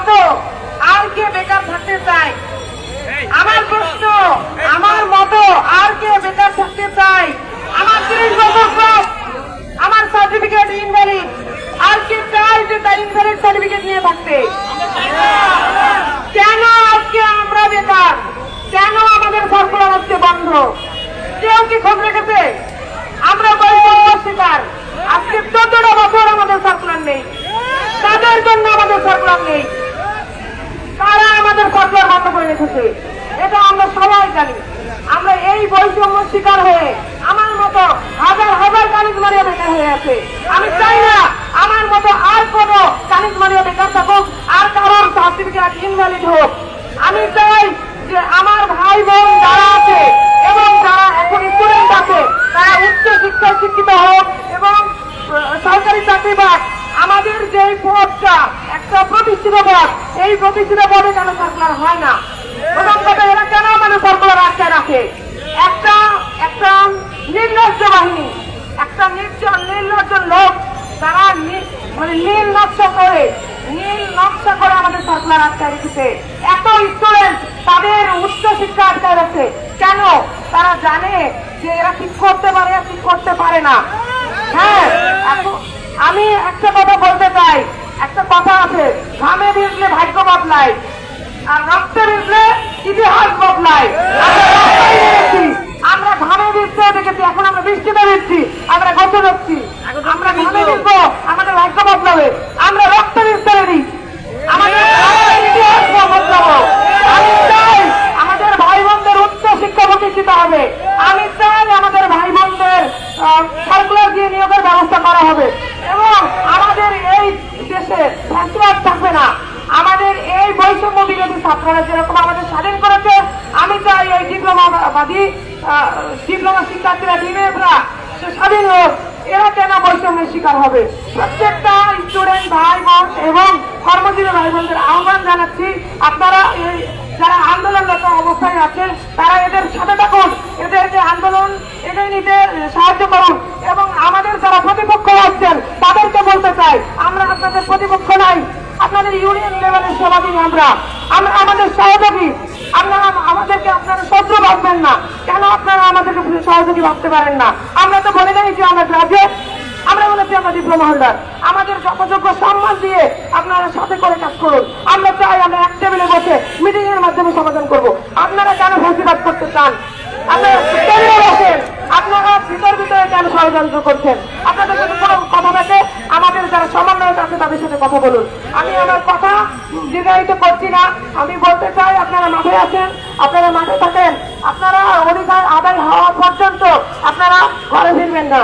মতো আর কে বেকার থাকতে চায়? আমার প্রশ্ন, আমার মতো আর কে বেকার থাকতে চায়? আমার 30 বছর ক্লাস, আমার সার্টিফিকেট ইনভ্যালিড, আর কে চায় যে তার ইনভ্যালিড সার্টিফিকেট নিয়ে থাকতে? কেন আজকে আমরা বেকার? কেন আমাদের সার্কুলার আজকে বন্ধ? কেউ কি খোঁজ রেখেছে? আমরা বৈষম্য শিকার। আজকে 14টা বছর আমাদের সার্কুলার নেই। তাদের জন্য আমাদের সার্কুলার নেই। তারা আমাদের সার্কুলার বন্ধ করে রেখেছে, এটা আমরা সবাই জানি। আমরা এই বৈষম্য শিকার হয়ে আমার মতো হাজার হাজার কানিজমারিয়া বেকার হয়ে আছে। আমি চাই না আমার মতো আর কোন কানিজমারিয়া বেকার থাকুক, আর কারোর সার্টিফিকেট ইনভ্যালিড হোক। আমি চাই যে আমার ভাই বোন যারা আছে এবং যারা এখন স্টুডেন্ট আছে তারা উচ্চ শিক্ষায় শিক্ষিত হোক এবং সরকারি চাকরি পাক। আমাদের যে পদটা একটা প্রতিষ্ঠিত পদ, এই প্রতিষ্ঠিত পদে কেন সার্কুলার হয় না? প্রথম কথা, এরা কেন মানে সার্কুলার আটকে রাখে? একটা নির্লজ্জ বাহিনী, একটা নির্লজ্জ লোক, তারা মানে নীল নকশা করে আমাদের সার্কুলার আটকায় রেখেছে। এত স্টুডেন্ট তাদের উচ্চ শিক্ষা আটকায় রাখছে কেন? তারা জানে যে এরা ঠিক করতে পারে, ঠিক করতে পারে না। হ্যাঁ, আমি একটা কথা বলতে চাই। একটা কথা আছে, ঘামে ভিজলে ভাগ্য বদলায়, আর রক্তে ভিজলে ইতিহাস বদলায়। আমরা ঘামে ভিজতে দেখেছি, এখন আমরা বৃষ্টিতে ভিজছি, আমরা গছে যাচ্ছি। আমরা ঘামে ভিজবো, আমাদের ভাগ্য বদলাবে। আমরা রক্তে ভিজতে রেডি, আমাদের ইতিহাস বদলাবো। আমি চাই আমাদের ভাই বোনদের উচ্চ শিক্ষা প্রতিষ্ঠিত হবে। আমি চাই আমাদের ভাই বোনদের সার্কুলার দিয়ে নিয়োগের ব্যবস্থা করা হবে এবং আমাদের এই দেশে ফ্যাসিবাদ থাকবে না। আমাদের এই বৈষম্য বিরোধী ছাত্ররা যেরকম আমাদের স্বাধীন করেছে, আমি চাই এই ডিপ্লোমা শিক্ষার্থীরা ডিএমএরা স্বাধীন হোক। এরা কেন বৈষম্যের শিকার হবে? প্রত্যেকটা স্টুডেন্ট ভাই বোন এবং কর্মজীবী ভাই বোনদের আহ্বান জানাচ্ছি, আপনারা এই যারা আন্দোলনরত অবস্থায় আছেন তারা এদের সাথে থাকুন, এদের যে আন্দোলন এটাই নিতে সাহায্য করুন। এবং আমাদের যারা প্রতিপক্ষ আছেন তাদেরকে বলতে চাই, আমরা আপনাদের প্রতিপক্ষ নাই, আপনাদের ইউনিয়ন লেভেলের সভাপতি। আমরা আমাদের সহযোগী। আমাদেরকে আপনারা শত্রু ভাববেন না। কেন আপনারা আমাদেরকে সহযোগী ভাবতে পারেন না? আমরা তো বলে নাই যে আমরা গ্রাজুয়েট, আমরা বলেছি আমরা ডিপ্লোমা হোল্ডার। আমাদের যথাযোগ্য সম্মান দিয়ে আপনারা সাথে করে কাজ করুন। আমরা চাই আমরা এক টেবিলে বসে মিটিং এর মাধ্যমে সমাধান করব। আপনারা কেন ফাঁসিবাদ করতে চান? আপনারা বসেন, আপনারা ভিতরে কেন ষড়যন্ত্র করছেন? আপনাদের যদি কোনো কথা থাকে আমাদের যারা সমন্বয়ক আছে তাদের সাথে কথা বলুন। আমি আমার কথা দীর্ঘায়িত করছি না। আমি বলতে চাই আপনারা মাঠে আছেন, আপনারা মাঠে থাকেন। আপনারা অধিকার আদায় হওয়া পর্যন্ত আপনারা ঘরে ফিরবেন না।